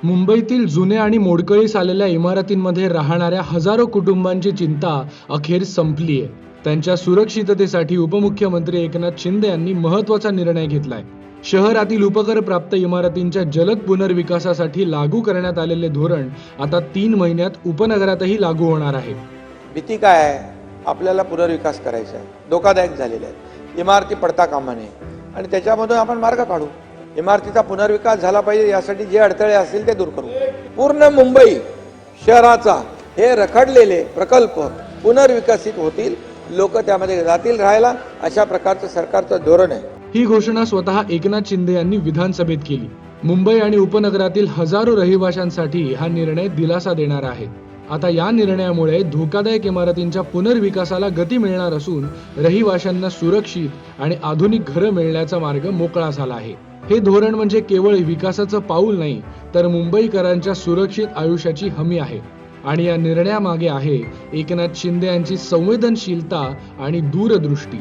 मुंबईतील जुन्या आणि मोडकळीस आलेल्या इमारतींमध्ये राहणाऱ्या हजारो कुटुंबांची चिंता अखेर संपली आहे। त्यांच्या सुरक्षिततेसाठी उपमुख्यमंत्री एकनाथ शिंदे यांनी महत्त्वाचा निर्णय घेतलाय। शहरातील उपकर प्राप्त इमारतींच्या जलद पुनर्विकासासाठी लागू करण्यात आलेले धोरण आता 3 महिन्यात उपनगरातही लागू होणार आहे। भीती काय आहे? आपल्याला पुनर्विकास करायचा आहे, धोकादायक झालेले आहेत, इमारती पडता कामा नये आणि त्याच्यामधून आपण मार्ग काढू। इमारतीचा पुनर्विकास झाला पाहिजे, यासाठी जे अडथळे असतील ते दूर करू। पूर्ण मुंबई शहराचा हे रखडलेले प्रकल्प पुनर्विकसित होतील, लोक त्यामध्ये जातील राहायला, अशा प्रकारचं सरकारचं धोरण आहे। ही घोषणा स्वतः एकनाथ शिंदे यांनी विधानसभेत केली। मुंबई आणि उपनगरातील हजारो रहिवाशांसाठी हा निर्णय दिलासा देणार आहे। आता या निर्णयामुळे धोकादायक इमारतींच्या पुनर्विकासाला गती मिळणार असून रहिवाशांना सुरक्षित आणि आधुनिक घरं मिळण्याचा मार्ग मोकळा झाला आहे। हे धोरण म्हणजे केवळ विकासाचं पाऊल नाही, तर मुंबईकरांच्या सुरक्षित आयुष्याची हमी आहे। आणि या निर्णयामागे आहे एकनाथ शिंदे यांची संवेदनशीलता आणि दूरदृष्टी।